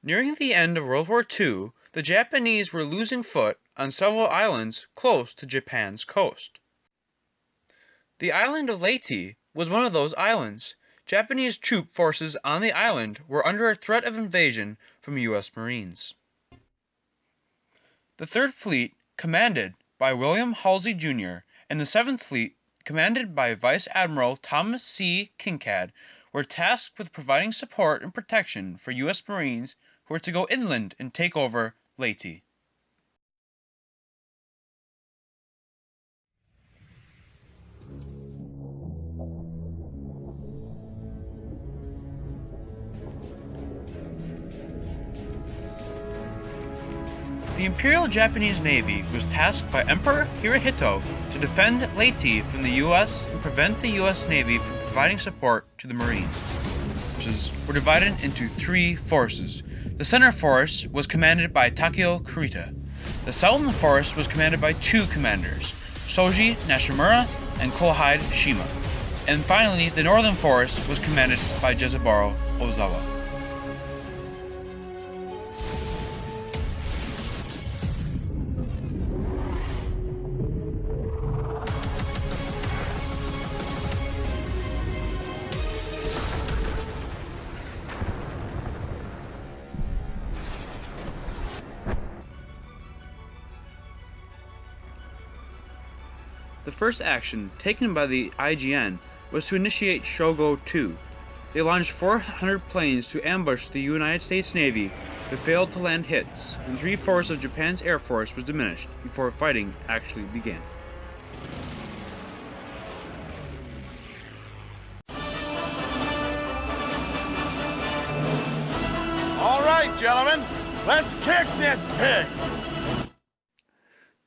Nearing the end of World War II, the Japanese were losing foot on several islands close to Japan's coast. The island of Leyte was one of those islands. Japanese troop forces on the island were under a threat of invasion from U.S. Marines. The 3rd Fleet, commanded by William Halsey, Jr., and the 7th Fleet, commanded by Vice Admiral Thomas C. Kinkaid, were tasked with providing support and protection for U.S. Marines who were to go inland and take over Leyte. The Imperial Japanese Navy was tasked by Emperor Hirohito to defend Leyte from the U.S. and prevent the U.S. Navy from providing support to the Marines. Forces were divided into 3 forces. The center force was commanded by Takeo Kurita. The southern force was commanded by 2 commanders, Soji Nishimura and Kohide Shima. And finally, the northern force was commanded by Jezaburo Ozawa. The first action taken by the IJN was to initiate Shogo 2. They launched 400 planes to ambush the United States Navy, but failed to land hits, and 3/4 of Japan's Air Force was diminished before fighting actually began. All right, gentlemen, let's kick this pig!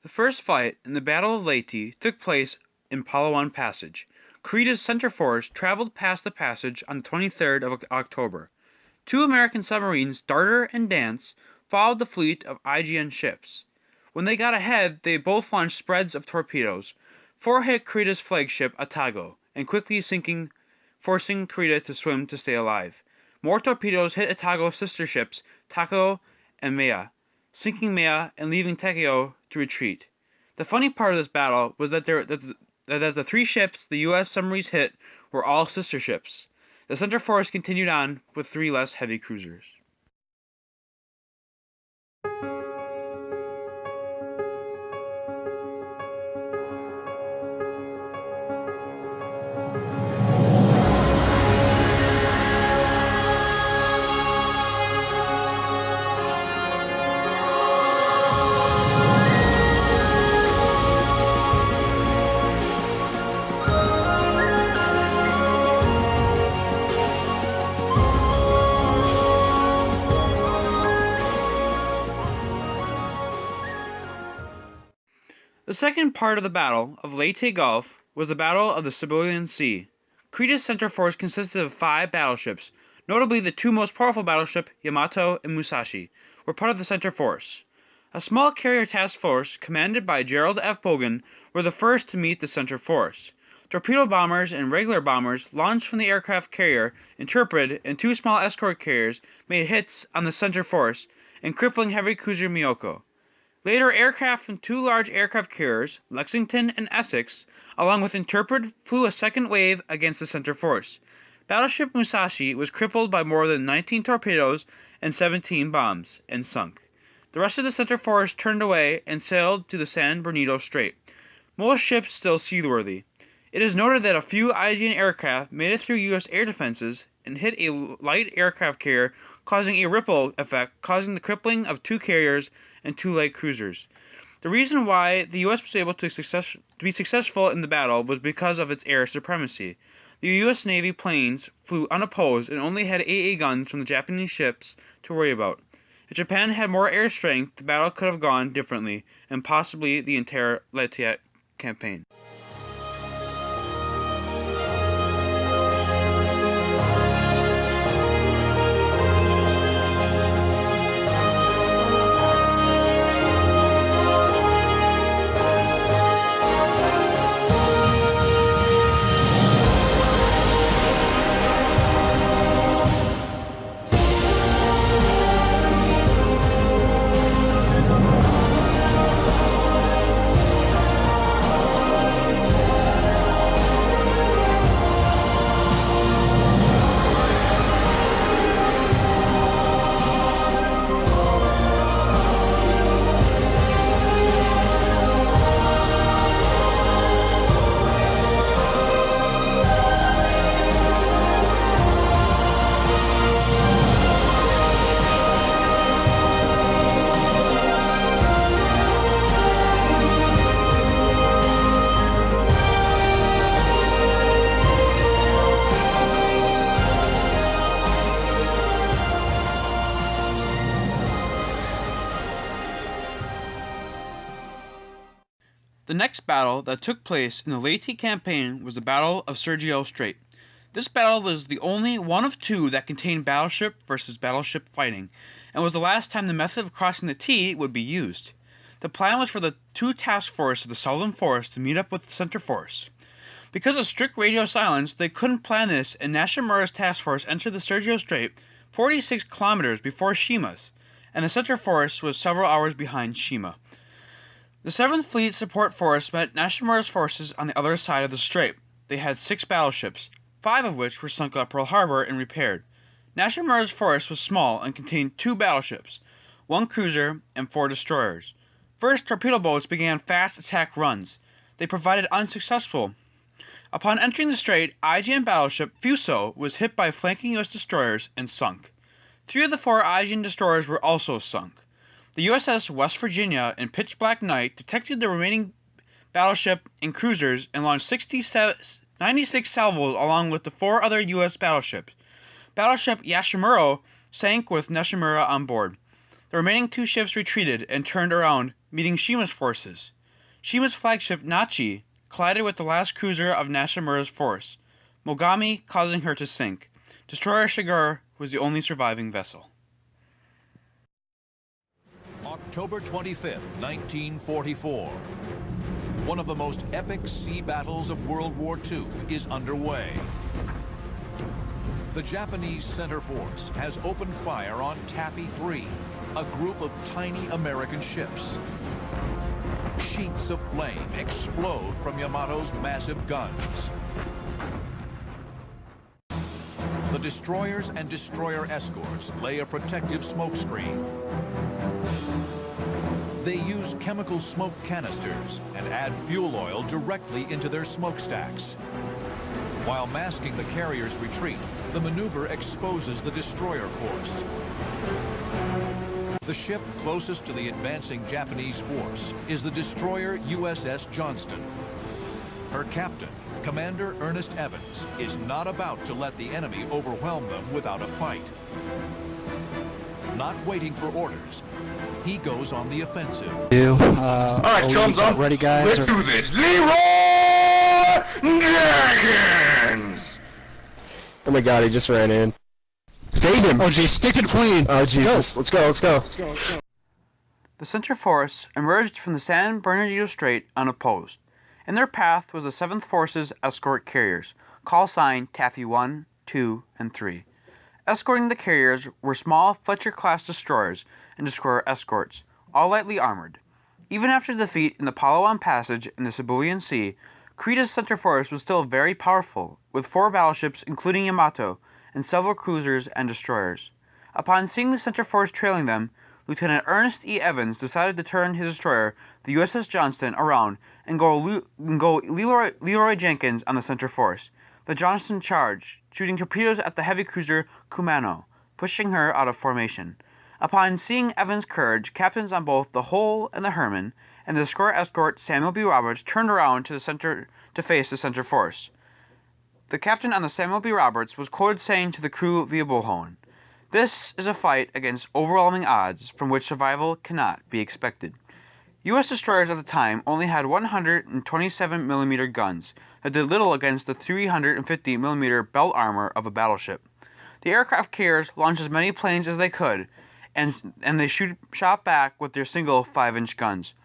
The first fight in the Battle of Leyte took place in Palawan Passage. Kurita's center force traveled past the passage on the 23rd of October. 2 American submarines, Darter and Dance, followed the fleet of IJN ships. When they got ahead, they both launched spreads of torpedoes. 4 hit Kurita's flagship, Atago, and quickly sinking, forcing Kurita to swim to stay alive. More torpedoes hit Atago's sister ships, Takeo and Maya, sinking Maya and leaving Takeo to retreat. The funny part of this battle was that the 3 ships the U.S. submarines hit were all sister ships. The center force continued on with 3 less heavy cruisers. The second part of the Battle of Leyte Gulf was the Battle of the Sibuyan Sea. Kurita's center force consisted of 5 battleships, notably the 2 most powerful battleships, Yamato and Musashi, were part of the center force. A small carrier task force, commanded by Gerald F. Bogan, were the first to meet the center force. Torpedo bombers and regular bombers launched from the aircraft carrier, Intrepid, and 2 small escort carriers made hits on the center force, and crippling heavy cruiser Miyoko. Later, aircraft from 2 large aircraft carriers, Lexington and Essex, along with Intrepid, flew a second wave against the center force. Battleship Musashi was crippled by more than 19 torpedoes and 17 bombs, and sunk. The rest of the center force turned away and sailed to the San Bernardino Strait. Most ships still seaworthy. It is noted that a few IJN aircraft made it through U.S. air defenses and hit a light aircraft carrier, causing a ripple effect, causing the crippling of 2 carriers and 2 light cruisers. The reason why the U.S. was able to be successful in the battle was because of its air supremacy. The U.S. Navy planes flew unopposed and only had AA guns from the Japanese ships to worry about. If Japan had more air strength, the battle could have gone differently, and possibly the entire Leyte campaign. The next battle that took place in the Leyte campaign was the Battle of Sergio Strait. This battle was the only one of two that contained battleship versus battleship fighting, and was the last time the method of crossing the T would be used. The plan was for the two task forces of the Southern Force to meet up with the Center Force. Because of strict radio silence, they couldn't plan this, and Nishimura's task force entered the Sergio Strait 46 kilometers before Shima's, and the Center Force was several hours behind Shima. The 7th Fleet Support Force met Nishimura's forces on the other side of the strait. They had 6 battleships, 5 of which were sunk at Pearl Harbor and repaired. Nishimura's force was small and contained 2 battleships, 1 cruiser, and 4 destroyers. First, torpedo boats began fast attack runs. They provided unsuccessful. Upon entering the strait, Aegean battleship Fuso was hit by flanking U.S. destroyers and sunk. 3 of the 4 Aegean destroyers were also sunk. The USS West Virginia in pitch black night detected the remaining battleship and cruisers and launched 96 salvos along with the 4 other U.S. battleships. Battleship Yashimura sank with Nishimura on board. The remaining 2 ships retreated and turned around, meeting Shima's forces. Shima's flagship Nachi collided with the last cruiser of Nishimura's force, Mogami, causing her to sink. Destroyer Shigur was the only surviving vessel. October 25th, 1944. One of the most epic sea battles of World War II is underway. The Japanese Center Force has opened fire on Taffy 3, a group of tiny American ships. Sheets of flame explode from Yamato's massive guns. The destroyers and destroyer escorts lay a protective smokescreen. They use chemical smoke canisters and add fuel oil directly into their smokestacks. While masking the carrier's retreat, the maneuver exposes the destroyer force. The ship closest to the advancing Japanese force is the destroyer USS Johnston. Her captain, Commander Ernest Evans, is not about to let the enemy overwhelm them without a fight. Not waiting for orders, he goes on the offensive. All right, thumbs up. Ready, guys? Let's do this. Leroy Jenkins! Oh my God, he just ran in. Save him! Oh geez, stick to the plane! Oh Jesus, let's go. The Center Force emerged from the San Bernardino Strait unopposed. In their path was the 7th Force's escort carriers, call sign Taffy 1, 2, and 3. Escorting the carriers were small Fletcher-class destroyers and destroyer escorts, all lightly armored. Even after defeat in the Palawan Passage in the Sibuyan Sea, Korea's Center Force was still very powerful, with 4 battleships including Yamato, and several cruisers and destroyers. Upon seeing the Center Force trailing them, Lieutenant Ernest E. Evans decided to turn his destroyer, the USS Johnston, around and go Leroy Jenkins on the Center Force. The Johnston charged, shooting torpedoes at the heavy cruiser Kumano, pushing her out of formation. Upon seeing Evans' courage, captains on both the Hull and the Herman and the destroyer escort Samuel B. Roberts turned around to face the Center Force. The captain on the Samuel B. Roberts was quoted saying to the crew via bullhorn, "This is a fight against overwhelming odds from which survival cannot be expected." U.S. destroyers at the time only had 127mm guns that did little against the 350mm belt armor of a battleship. The aircraft carriers launched as many planes as they could, and they shot back with their single 5-inch guns.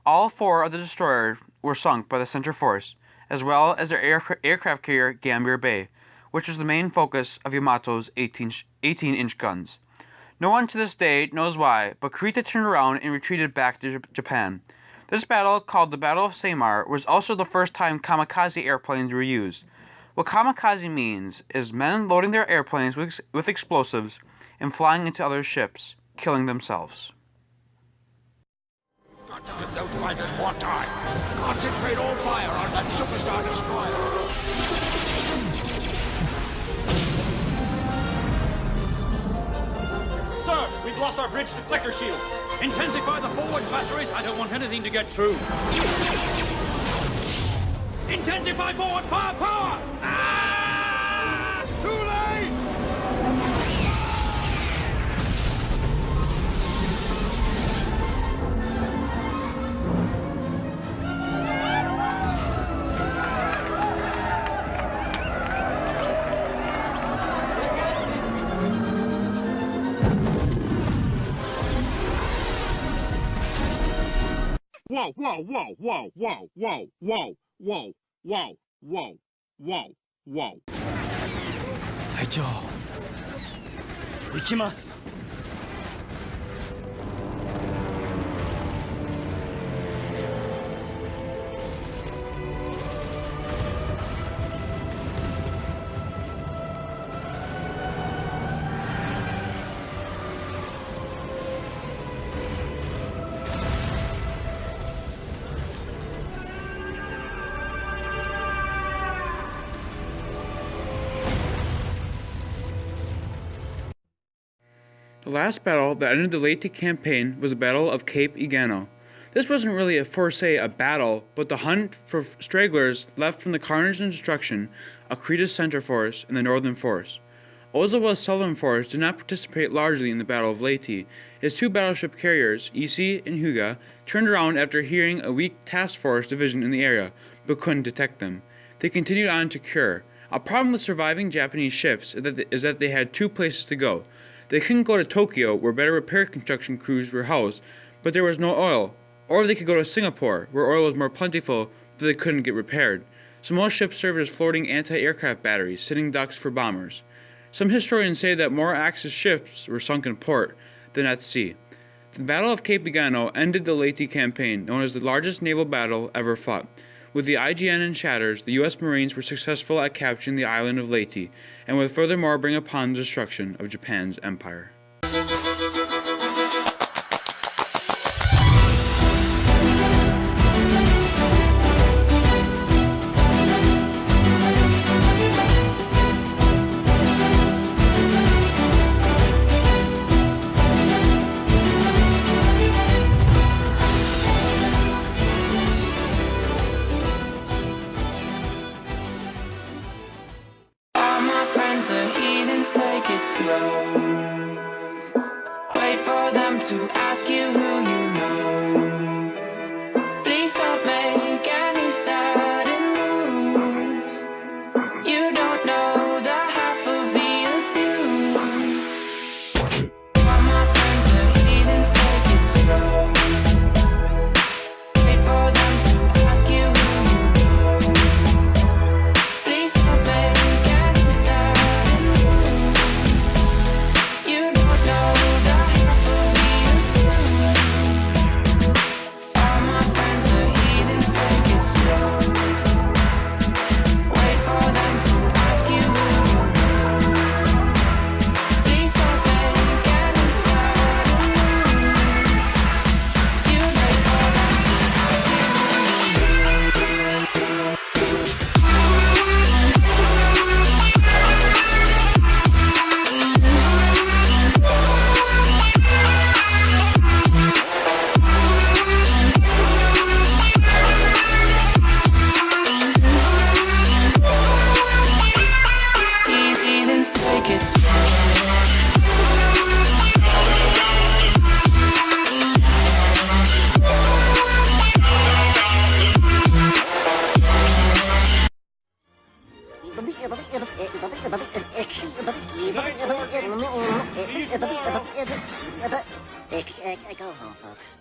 All 4 of the destroyers were sunk by the Center Force, as well as their aircraft carrier Gambier Bay, which was the main focus of Yamato's 18-inch guns. No one to this day knows why, but Kurita turned around and retreated back to Japan. This battle, called the Battle of Samar, was also the first time kamikaze airplanes were used. What kamikaze means is men loading their airplanes with explosives and flying into other ships, killing themselves. Got to give those fighters more time. Concentrate all fire on that superstar destroyer. Sir, we've lost our bridge deflector shield. Intensify the forward batteries. I don't want anything to get through. Intensify forward firepower! Ah! Too late! whoa, whoa, whoa, whoa, whoa, whoa, whoa, whoa, whoa, whoa, whoa, whoa. 隊長行きます。 The last battle that ended the Leyte campaign was the Battle of Cape Igano. This wasn't really a battle, but the hunt for stragglers left from the carnage and destruction of Creta's center force and the northern force. Ozawa's southern force did not participate largely in the Battle of Leyte. His two battleship carriers, Isi and Hyuga, turned around after hearing a weak task force division in the area, but couldn't detect them. They continued on to Kure. A problem with surviving Japanese ships is that they had two places to go. They couldn't go to Tokyo, where better repair construction crews were housed, but there was no oil. Or they could go to Singapore, where oil was more plentiful, but they couldn't get repaired. So most ships served as floating anti-aircraft batteries, sitting ducks for bombers. Some historians say that more Axis ships were sunk in port than at sea. The Battle of Cape Igano ended the Leyte campaign, known as the largest naval battle ever fought. With the IGN in shatters, the U.S. Marines were successful at capturing the island of Leyte, and would furthermore bring upon the destruction of Japan's empire. Wait for them to ask you who you know. Please don't make any sudden moves. You don't know the half of the abuse. All my friends are heathens, take it slow. Wait for them to ask you who you know. Please don't make any sudden moves. You don't know the half of the abuse. All my friends are heathens, take it slow. Wait for them to ask you who you know. Please don't make any sudden moves. You wait for them to ask you who you know. Heathens, take it Go home, folks.